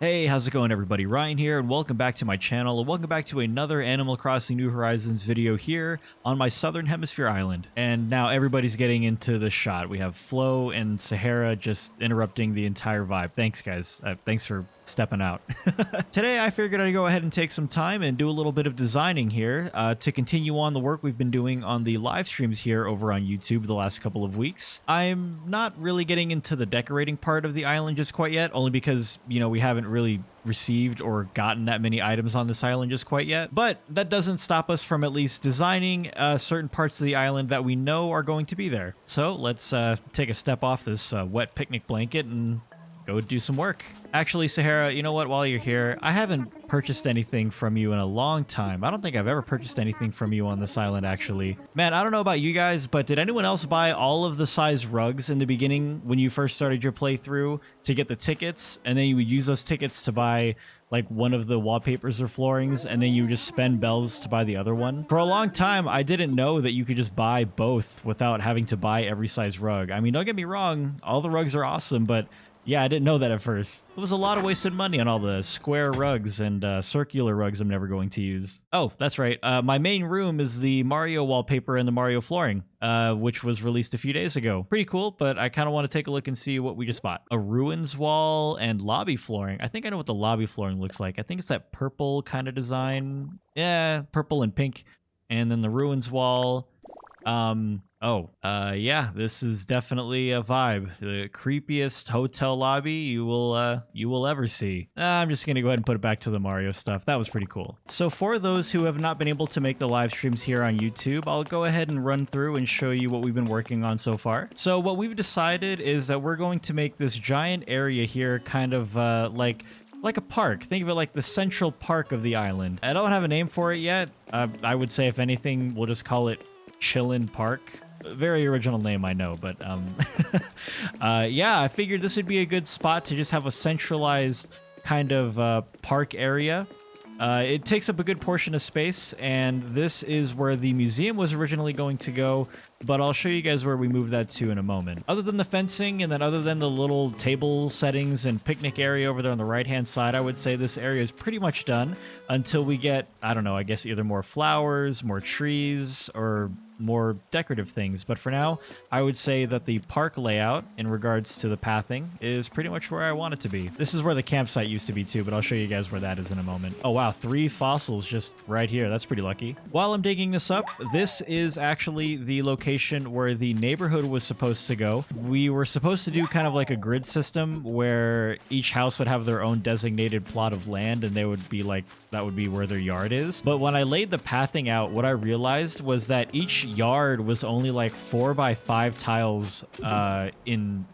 Hey, how's it going everybody? Ryan here and welcome back to my channel and welcome back to another Animal Crossing New Horizons video here on my Southern Hemisphere island. And now everybody's getting into the shot. We have Flo and Sahara just interrupting the entire vibe. Thanks guys. Thanks for stepping out. Today I figured I'd go ahead and take some time and do a little bit of designing here to continue on the work we've been doing on the live streams here over on YouTube the last couple of weeks. I'm not really getting into the decorating part of the island just quite yet, only because, you know, we haven't really received or gotten that many items on this island just quite yet. But that doesn't stop us from at least designing certain parts of the island that we know are going to be there. So let's take a step off this wet picnic blanket and go do some work. Actually, Sahara, you know what? While you're here, I haven't purchased anything from you in a long time. I don't think I've ever purchased anything from you on this island, actually. Man, I don't know about you guys, but did anyone else buy all of the size rugs in the beginning when you first started your playthrough to get the tickets? And then you would use those tickets to buy like one of the wallpapers or floorings, and then you just spend bells to buy the other one. For a long time, I didn't know that you could just buy both without having to buy every size rug. I mean, don't get me wrong, all the rugs are awesome, but yeah, I didn't know that at first. It was a lot of wasted money on all the square rugs and circular rugs I'm never going to use. Oh, that's right. My main room is the Mario wallpaper and the Mario flooring, which was released a few days ago. Pretty cool, but I kind of want to take a look and see what we just bought. A ruins wall and lobby flooring. I think I know what the lobby flooring looks like. I think it's that purple kind of design. Yeah, purple and pink. And then the ruins wall. Yeah, this is definitely a vibe. The creepiest hotel lobby you will ever see. I'm just gonna go ahead and put it back to the Mario stuff. That was pretty cool. So for those who have not been able to make the live streams here on YouTube, I'll go ahead and run through and show you what we've been working on so far. So what we've decided is that we're going to make this giant area here kind of like a park. Think of it like the central park of the island. I don't have a name for it yet. I would say if anything, we'll just call it Chillin' Park. Very original name, I know, but yeah, I figured this would be a good spot to just have a centralized kind of park area. It takes up a good portion of space, and this is where the museum was originally going to go, but I'll show you guys where we move that to in a moment. Other than the fencing, and then other than the little table settings and picnic area over there on the right-hand side, I would say this area is pretty much done until we get, I don't know, I guess either more flowers, more trees, or more decorative things. But for now, I would say that the park layout in regards to the pathing is pretty much where I want it to be. This is where the campsite used to be too, but I'll show you guys where that is in a moment. Oh wow, 3 fossils just right here. That's pretty lucky. While I'm digging this up, this is actually the location where the neighborhood was supposed to go. We were supposed to do kind of like a grid system where each house would have their own designated plot of land, and they would be like, that would be where their yard is. But when I laid the pathing out, what I realized was that each yard was only like 4 by 5 tiles in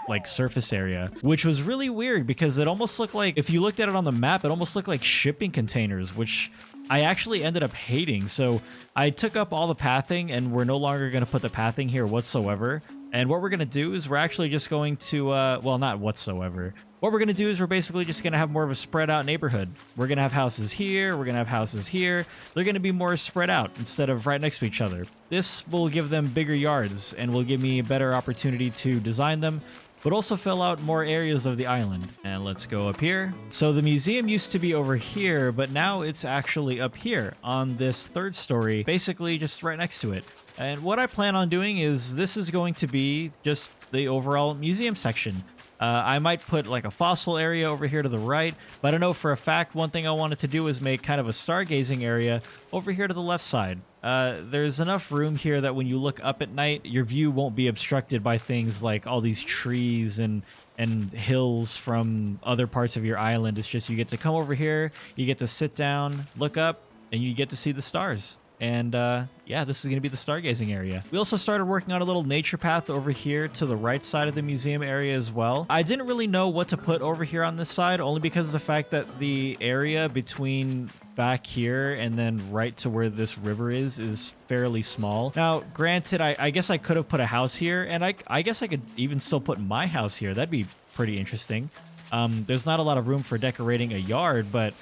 like surface area, which was really weird because it almost looked like, if you looked at it on the map, it almost looked like shipping containers, which I actually ended up hating. So I took up all the pathing, and we're no longer going to put the pathing here whatsoever. And what we're going to do is we're actually just going to, well, not whatsoever. What we're going to do is we're basically just going to have more of a spread out neighborhood. We're going to have houses here. We're going to have houses here. They're going to be more spread out instead of right next to each other. This will give them bigger yards and will give me a better opportunity to design them, but also fill out more areas of the island. And let's go up here. So the museum used to be over here, but now it's actually up here on this 3rd story, basically just right next to it. And what I plan on doing is this is going to be just the overall museum section. I might put like a fossil area over here to the right, but I know for a fact one thing I wanted to do is make kind of a stargazing area over here to the left side. There's enough room here that when you look up at night, your view won't be obstructed by things like all these trees and hills from other parts of your island. It's just you get to come over here, you get to sit down, look up, and you get to see the stars. And yeah, this is going to be the stargazing area. We also started working on a little nature path over here to the right side of the museum area as well. I didn't really know what to put over here on this side, only because of the fact that the area between back here and then right to where this river is fairly small. Now, granted, I guess I could have put a house here, and I guess I could even still put my house here. That'd be pretty interesting. There's not a lot of room for decorating a yard, but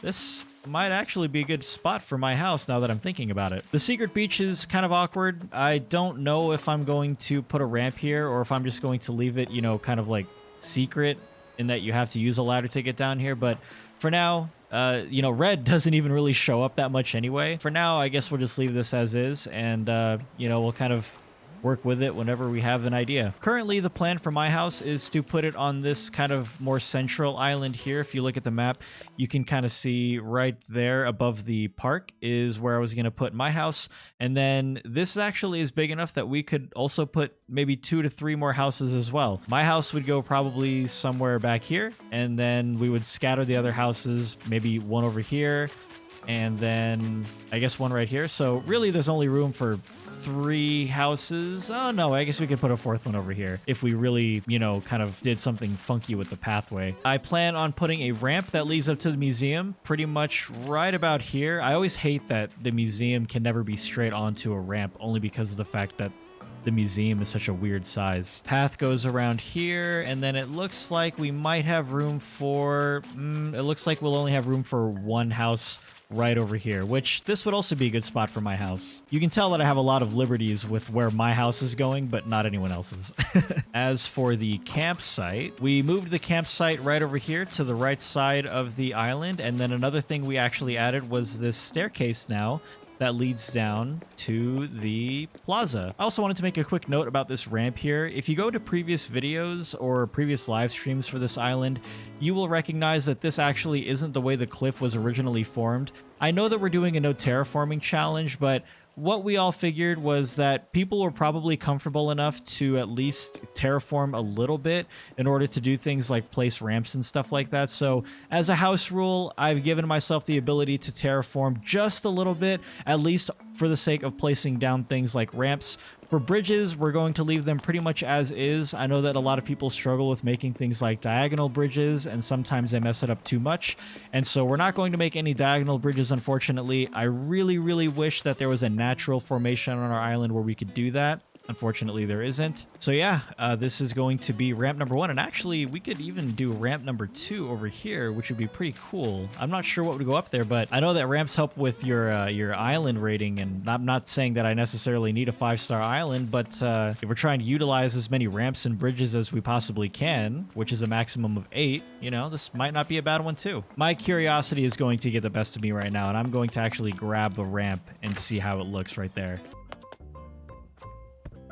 this might actually be a good spot for my house now that I'm thinking about it. The secret beach is kind of awkward. I don't know if I'm going to put a ramp here or if I'm just going to leave it, you know, kind of like secret. in that you have to use a ladder to get down here. But for now, you know, red doesn't even really show up that much anyway. For now, I guess we'll just leave this as is, and you know, we'll kind of work with it whenever we have an idea. Currently, the plan for my house is to put it on this kind of more central island here. If you look at the map, you can kind of see right there above the park is where I was going to put my house. And then this actually is big enough that we could also put maybe 2 to 3 more houses as well. My house would go probably somewhere back here, and then we would scatter the other houses, maybe one over here, and then I guess one right here. So really there's only room for 3 houses. Oh no, I guess we could put a 4th one over here if we really, you know, kind of did something funky with the pathway. I plan on putting a ramp that leads up to the museum pretty much right about here. I always hate that the museum can never be straight onto a ramp, only because of the fact that the museum is such a weird size. Path goes around here, and then it looks like we might have room for, it looks like we'll only have room for 1 house right over here, which this would also be a good spot for my house. You can tell that I have a lot of liberties with where my house is going, but not anyone else's. As for the campsite, we moved the campsite right over here to the right side of the island, and then another thing we actually added was this staircase now that leads down to the plaza. I also wanted to make a quick note about this ramp here. If you go to previous videos or previous live streams for this island, you will recognize that this actually isn't the way the cliff was originally formed. I know that we're doing a no terraforming challenge, but what we all figured was that people were probably comfortable enough to at least terraform a little bit in order to do things like place ramps and stuff like that. So as a house rule, I've given myself the ability to terraform just a little bit, at least for the sake of placing down things like ramps. For bridges, we're going to leave them pretty much as is. I know that a lot of people struggle with making things like diagonal bridges, and sometimes they mess it up too much. And so we're not going to make any diagonal bridges, unfortunately. I really, really wish that there was a natural formation on our island where we could do that. Unfortunately, there isn't. So yeah, this is going to be ramp number 1. And actually, we could even do ramp number 2 over here, which would be pretty cool. I'm not sure what would go up there, but I know that ramps help with your island rating. And I'm not saying that I necessarily need a 5-star island, but if we're trying to utilize as many ramps and bridges as we possibly can, which is a maximum of 8, you know, this might not be a bad one too. My curiosity is going to get the best of me right now, and I'm going to actually grab a ramp and see how it looks right there.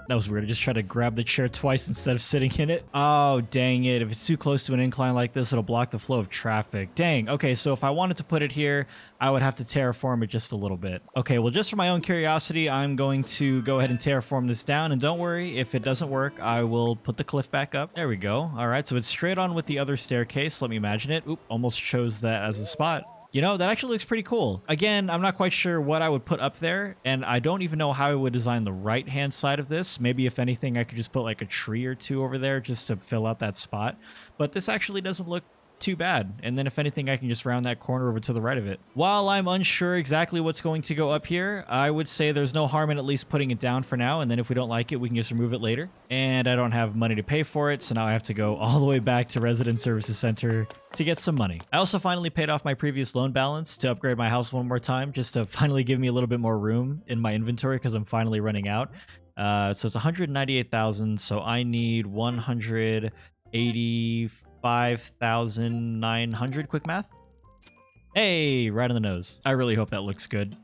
That was weird. I just tried to grab the chair twice instead of sitting in it. Oh, dang it. If it's too close to an incline like this, it'll block the flow of traffic. Dang. Okay, so if I wanted to put it here, I would have to terraform it just a little bit. Okay, well, just for my own curiosity, I'm going to go ahead and terraform this down. And don't worry, if it doesn't work, I will put the cliff back up. There we go. All right, so it's straight on with the other staircase. Let me imagine it. Oop, almost chose that as the spot. You know, that actually looks pretty cool. Again, I'm not quite sure what I would put up there, and I don't even know how I would design the right-hand side of this. Maybe if anything, I could just put like a tree or 2 over there just to fill out that spot. But this actually doesn't look too bad. And then if anything, I can just round that corner over to the right of it. While I'm unsure exactly what's going to go up here, I would say there's no harm in at least putting it down for now. And then if we don't like it, we can just remove it later. And I don't have money to pay for it, so now I have to go all the way back to Resident Services Center to get some money. I also finally paid off my previous loan balance to upgrade my house one more time, just to finally give me a little bit more room in my inventory because I'm finally running out. So it's 198,000, so I need 185,900. Quick math. Hey, right on the nose. I really hope that looks good.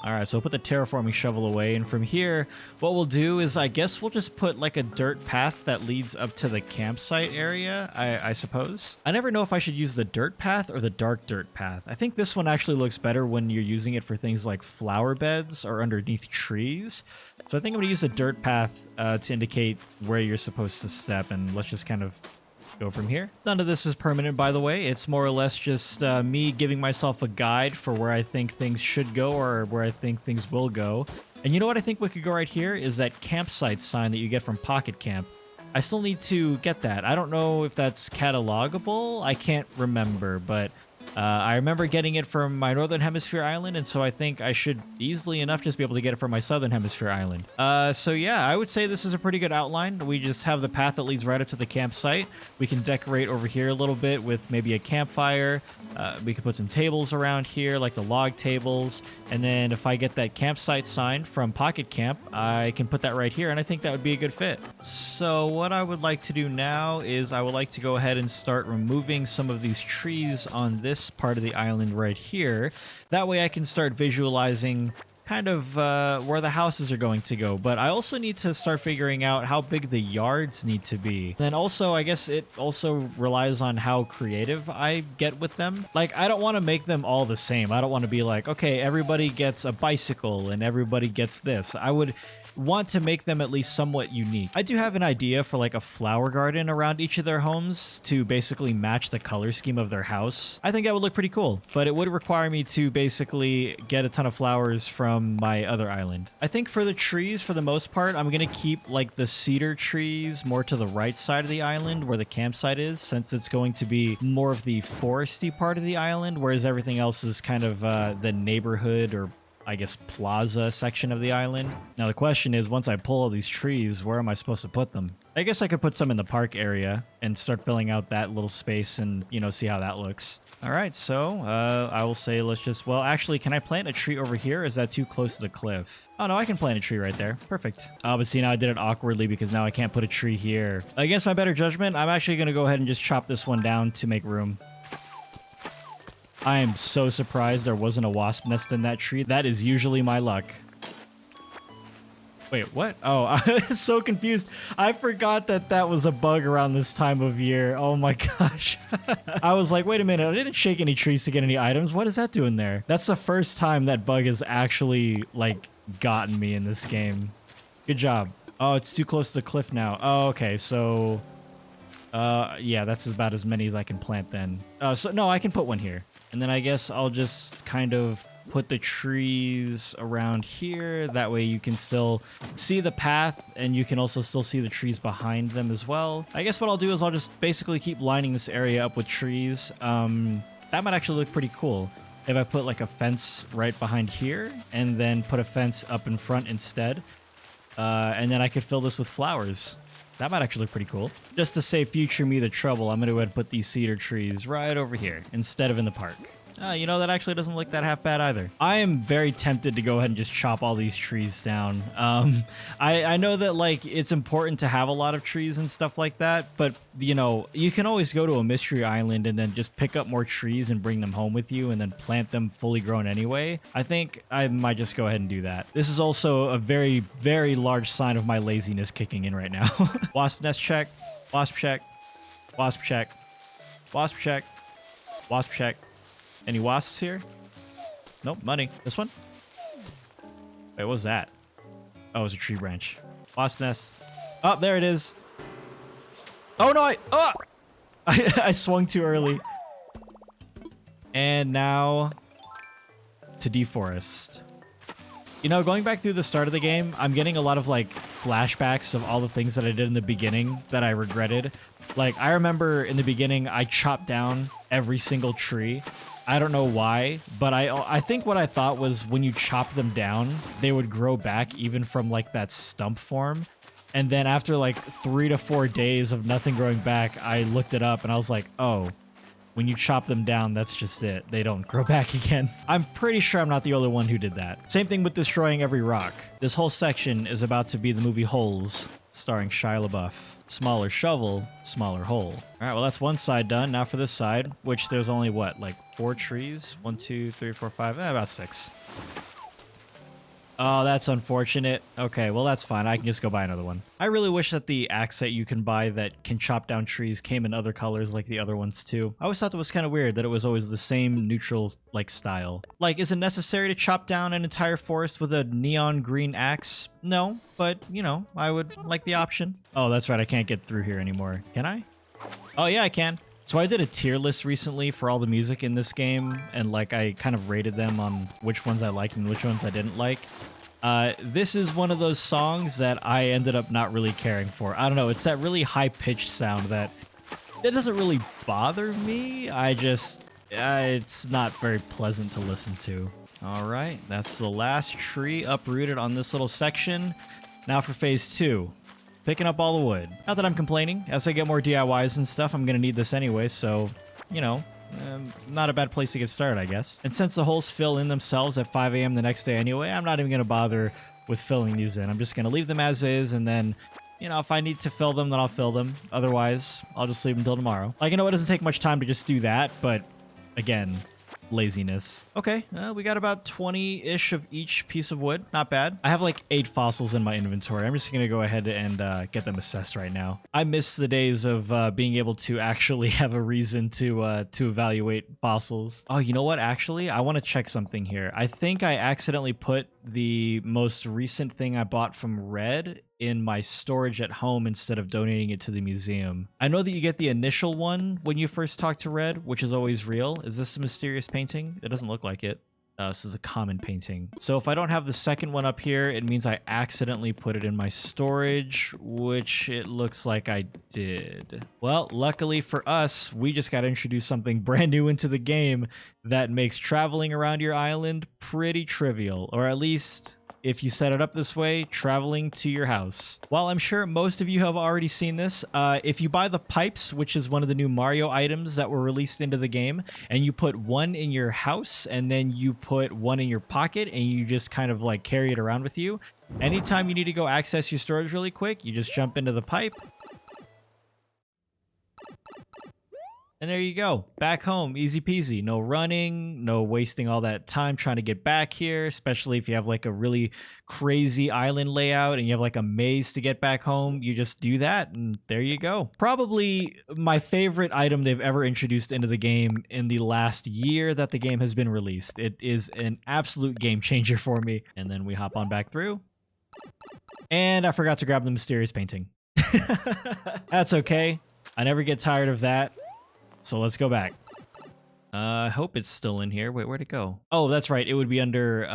All right, so we'll put the terraforming shovel away, and from here, what we'll do is I guess we'll just put like a dirt path that leads up to the campsite area, I suppose. I never know if I should use the dirt path or the dark dirt path. I think this one actually looks better when you're using it for things like flower beds or underneath trees. So I think I'm gonna use the dirt path to indicate where you're supposed to step, and let's just kind of go from here. None of this is permanent, by the way. It's more or less just me giving myself a guide for where I think things should go or where I think things will go. And you know what I think we could go right here is that campsite sign that you get from Pocket Camp. I still need to get that. I don't know if that's catalogable. I can't remember, but I remember getting it from my Northern Hemisphere island, and so I think I should easily enough just be able to get it from my Southern Hemisphere island. So yeah, I would say this is a pretty good outline. We just have the path that leads right up to the campsite. We can decorate over here a little bit with maybe a campfire. We could put some tables around here, like the log tables. And then if I get that campsite sign from Pocket Camp, I can put that right here, and I think that would be a good fit. So what I would like to do now is I would like to go ahead and start removing some of these trees on this part of the island right here. That way I can start visualizing kind of where the houses are going to go, but I also need to start figuring out how big the yards need to be. Then also, I guess it also relies on how creative I get with them. Like, I don't want to make them all the same. I don't want to be like, okay, everybody gets a bicycle and everybody gets this. I would want to make them at least somewhat unique. I do have an idea for like a flower garden around each of their homes to basically match the color scheme of their house. I think that would look pretty cool, but it would require me to basically get a ton of flowers from my other island. I think for the trees, for the most part, I'm gonna keep like the cedar trees more to the right side of the island where the campsite is, since it's going to be more of the foresty part of the island, whereas everything else is kind of the neighborhood, or I guess plaza section of the island. Now the question is, once I pull all these trees, where am I supposed to put them? I guess I could put some in the park area and start filling out that little space and, you know, see how that looks. All right, so I will say let's just, well, actually, can I plant a tree over here? Or is that too close to the cliff? Oh no, I can plant a tree right there. Perfect. But see, now I did it awkwardly because now I can't put a tree here. Against my better judgment, I'm actually gonna go ahead and just chop this one down to make room. I am so surprised there wasn't a wasp nest in that tree. That is usually my luck. Wait, what? Oh, I was so confused. I forgot that that was a bug around this time of year. Oh my gosh. I was like, wait a minute. I didn't shake any trees to get any items. What is that doing there? That's the first time that bug has actually, like, gotten me in this game. Good job. Oh, it's too close to the cliff now. Oh, okay. So, yeah, that's about as many as I can plant then. So, no, I can put one here. And then I guess I'll just kind of put the trees around here. That way you can still see the path and you can also still see the trees behind them as well. I guess what I'll do is I'll just basically keep lining this area up with trees. That might actually look pretty cool if I put like a fence right behind here and then put a fence up in front instead. And then I could fill this with flowers. That might actually look pretty cool. Just to save future me the trouble, I'm going to go ahead and put these cedar trees right over here instead of in the park. You know, that actually doesn't look that half bad either. I am very tempted to go ahead and just chop all these trees down. I know that, like, it's important to have a lot of trees and stuff like that, but, you know, you can always go to a mystery island and then just pick up more trees and bring them home with you and then plant them fully grown anyway. I think I might just go ahead and do that. This is also a very, very large sign of my laziness kicking in right now. Wasp nest check, wasp check, wasp check, wasp check, wasp check. Any wasps here? Nope, money. This one? Wait, what was that? Oh, it was a tree branch. Wasp nest. Oh, there it is. Oh no, I swung too early. And now to deforest. You know, going back through the start of the game, I'm getting a lot of like flashbacks of all the things that I did in the beginning that I regretted. Like, I remember in the beginning, I chopped down every single tree. I don't know why, but I think what I thought was when you chop them down, they would grow back even from like that stump form. And then after like 3 to 4 days of nothing growing back, I looked it up and I was like, oh, when you chop them down, that's just it. They don't grow back again. I'm pretty sure I'm not the only one who did that. Same thing with destroying every rock. This whole section is about to be the movie Holes, starring Shia LaBeouf. Smaller shovel, smaller hole. All right, well, that's one side done. Now for this side, which there's only what, like 4 trees? 1, 2, 3, 4, 5, about 6. Oh, that's unfortunate. Okay, well, that's fine. I can just go buy another one. I really wish that the axe that you can buy that can chop down trees came in other colors like the other ones too. I always thought that was kind of weird that it was always the same neutral like style. Like, is it necessary to chop down an entire forest with a neon green axe? No, but you know, I would like the option. Oh, that's right. I can't get through here anymore. Can I? Oh yeah, I can. So I did a tier list recently for all the music in this game, and like I kind of rated them on which ones I liked and which ones I didn't like. This is one of those songs that I ended up not really caring for. I don't know, it's that really high-pitched sound that it doesn't really bother me. I just, it's not very pleasant to listen to. All right, that's the last tree uprooted on this little section. Now for phase 2. Picking up all the wood. Not that I'm complaining. As I get more DIYs and stuff, I'm going to need this anyway, so, you know, Not a bad place to get started, I guess. And since the holes fill in themselves at 5 a.m. the next day anyway, I'm not even going to bother with filling these in. I'm just going to leave them as is, and then, you know, if I need to fill them, then I'll fill them. Otherwise, I'll just leave them until tomorrow. Like, I know it doesn't take much time to just do that, but again, laziness. Okay, we got about 20-ish of each piece of wood. Not bad. I have like 8 fossils in my inventory. I'm just gonna go ahead and get them assessed right now. I miss the days of being able to actually have a reason to evaluate fossils. Oh, you know what? Actually, I want to check something here. I think I accidentally put the most recent thing I bought from Red in my storage at home instead of donating it to the museum. I know that you get the initial one when you first talk to Red, which is always real. Is this a mysterious painting? It doesn't look like it. This is a common painting. So if I don't have the second one up here, it means I accidentally put it in my storage, which it looks like I did. Well, luckily for us, we just got to introduce something brand new into the game that makes traveling around your island pretty trivial, or at least, if you set it up this way, traveling to your house. While I'm sure most of you have already seen this, if you buy the pipes, which is one of the new Mario items that were released into the game, and you put one in your house and then you put one in your pocket and you just kind of like carry it around with you, anytime you need to go access your storage really quick, you just jump into the pipe. And there you go, back home, easy peasy. No running, no wasting all that time trying to get back here, especially if you have like a really crazy island layout and you have like a maze to get back home. You just do that and there you go. Probably my favorite item they've ever introduced into the game in the last year that the game has been released. It is an absolute game changer for me. And then we hop on back through. And I forgot to grab the mysterious painting. That's okay. I never get tired of that. So let's go back. I hope it's still in here. Wait, where'd it go? Oh, that's right. It would be under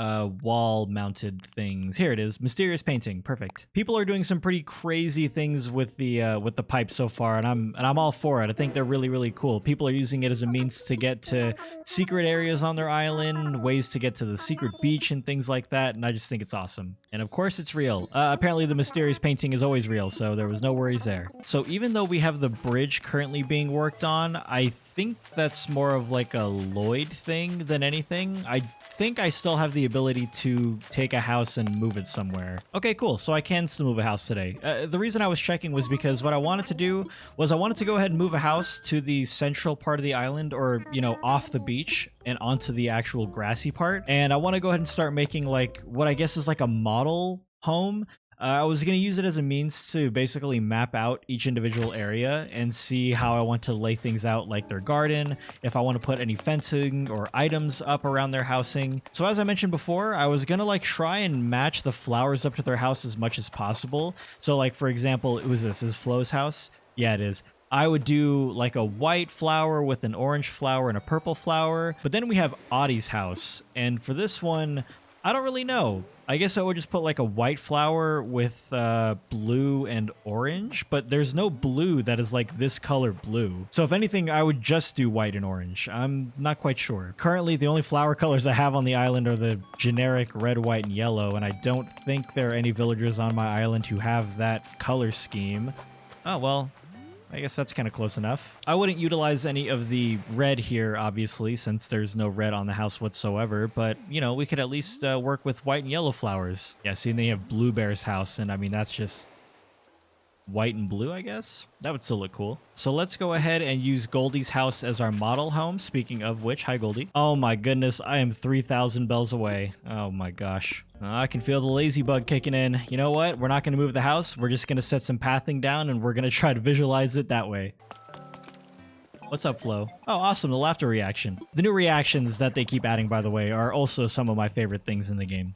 wall-mounted things. Here it is. Mysterious painting. Perfect. People are doing some pretty crazy things with the pipe so far, and I'm all for it. I think they're really, really cool. People are using it as a means to get to secret areas on their island, ways to get to the secret beach and things like that, and I just think it's awesome. And of course, it's real. Apparently, the mysterious painting is always real, so there was no worries there. So even though we have the bridge currently being worked on, I think that's more of like a Lloyd thing than anything. I think I still have the ability to take a house and move it somewhere. Okay, cool. So I can still move a house today. The reason I was checking was because what I wanted to do was I wanted to go ahead and move a house to the central part of the island, or, you know, off the beach and onto the actual grassy part. And I want to go ahead and start making like what I guess is like a model home. I was going to use it as a means to basically map out each individual area and see how I want to lay things out, like their garden, if I want to put any fencing or items up around their housing. So as I mentioned before, I was going to like try and match the flowers up to their house as much as possible. So like, for example, this is Flo's house. Yeah, it is. I would do like a white flower with an orange flower and a purple flower. But then we have Audie's house. And for this one, I don't really know. I guess I would just put like a white flower with blue and orange, but there's no blue that is like this color blue. So if anything, I would just do white and orange. I'm not quite sure. Currently, the only flower colors I have on the island are the generic red, white, and yellow, and I don't think there are any villagers on my island who have that color scheme. Oh, well, I guess that's kind of close enough. I wouldn't utilize any of the red here, obviously, since there's no red on the house whatsoever, but, you know, we could at least work with white and yellow flowers. Yeah, see, and then you have Bluebear's house, and I mean, that's just white and blue, I guess. That would still look cool. So let's go ahead and use Goldie's house as our model home. Speaking of which, hi Goldie. Oh my goodness, I am 3,000 bells away. Oh my gosh. I can feel the lazy bug kicking in. You know what? We're not going to move the house. We're just going to set some pathing down and we're going to try to visualize it that way. What's up, Flo? Oh, awesome, the laughter reaction. The new reactions that they keep adding, by the way, are also some of my favorite things in the game.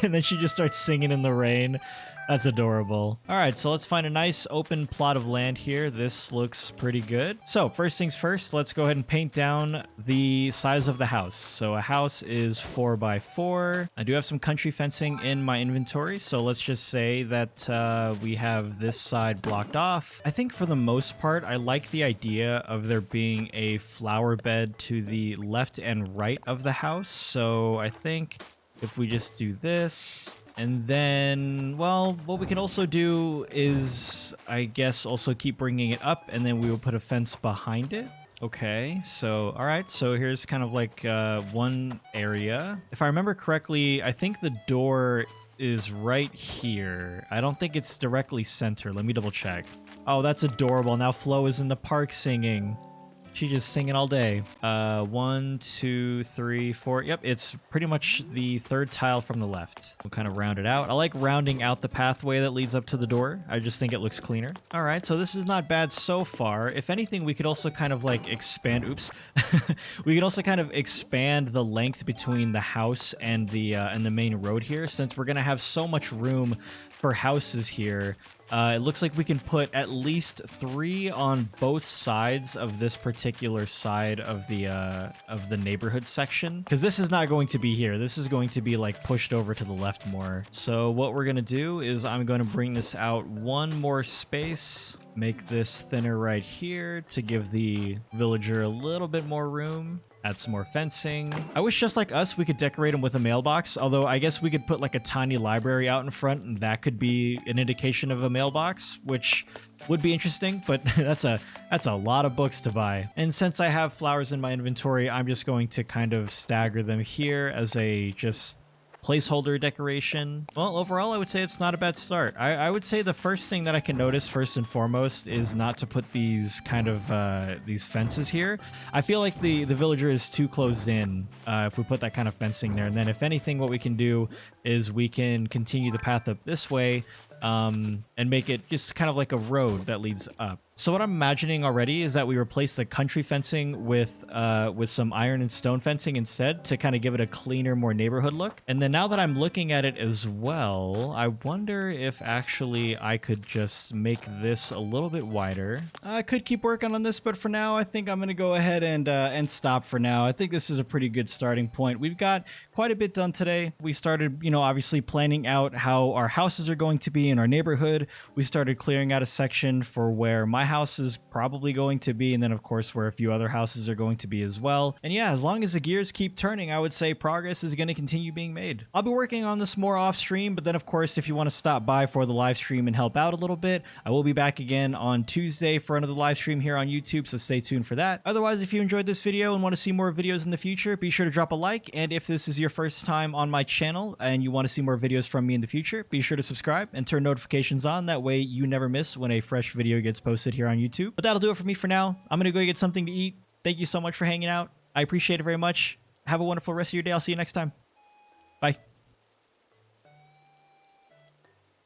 And then she just starts singing in the rain. That's adorable. All right, so let's find a nice open plot of land here. This looks pretty good. So first things first, let's go ahead and paint down the size of the house. So a house is 4x4. I do have some country fencing in my inventory. So let's just say that we have this side blocked off. I think for the most part, I like the idea of there being a flower bed to the left and right of the house. So I think if we just do this And then, well, what we can also do is, I guess, also keep bringing it up, and then we will put a fence behind it. Okay, so, all right, so here's kind of like one area. If I remember correctly, I think the door is right here. I don't think it's directly center. Let me double check. Oh, that's adorable. Now Flo is in the park singing. She's just singing all day. 1, 2, 3, 4. Yep, it's pretty much the third tile from the left. We'll kind of round it out. I like rounding out the pathway that leads up to the door. I just think it looks cleaner. All right, so this is not bad so far. If anything, we could also kind of like expand. Oops. We could also kind of expand the length between the house and the main road here, since we're gonna have so much room for houses here. It looks like we can put at least 3 on both sides of this particular side of the neighborhood section, because this is not going to be here. This is going to be like pushed over to the left more. So what we're gonna do is I'm going to bring this out one more space, make this thinner right here to give the villager a little bit more room. Add some more fencing. I wish, just like us, we could decorate them with a mailbox, although I guess we could put like a tiny library out in front, and that could be an indication of a mailbox, which would be interesting, but that's a lot of books to buy. And since I have flowers in my inventory, I'm just going to kind of stagger them here as a just placeholder decoration. Well, overall, I would say it's not a bad start. I would say the first thing that I can notice first and foremost is not to put these kind of these fences here. I feel like the villager is too closed in if we put that kind of fencing there. And then if anything, what we can do is we can continue the path up this way and make it just kind of like a road that leads up. So what I'm imagining already is that we replace the country fencing with some iron and stone fencing instead, to kind of give it a cleaner, more neighborhood look. And then now that I'm looking at it as well, I wonder if actually I could just make this a little bit wider. I could keep working on this, but for now, I think I'm going to go ahead and stop for now. I think this is a pretty good starting point. We've got quite a bit done today. We started, obviously planning out how our houses are going to be in our neighborhood. We started clearing out a section for where my house is probably going to be, and then of course where a few other houses are going to be as well. And yeah, as long as the gears keep turning, I would say progress is going to continue being made. I'll be working on this more off stream, but then of course if you want to stop by for the live stream and help out a little bit, I will be back again on Tuesday for another live stream here on YouTube, so stay tuned for that. Otherwise, if you enjoyed this video and want to see more videos in the future, be sure to drop a like, and if this is your first time on my channel and you want to see more videos from me in the future, be sure to subscribe and turn notifications on. That way you never miss when a fresh video gets posted here on YouTube. But that'll do it for me for now. I'm gonna go get something to eat. Thank you so much for hanging out. I appreciate it very much. Have a wonderful rest of your day. I'll see you next time. Bye.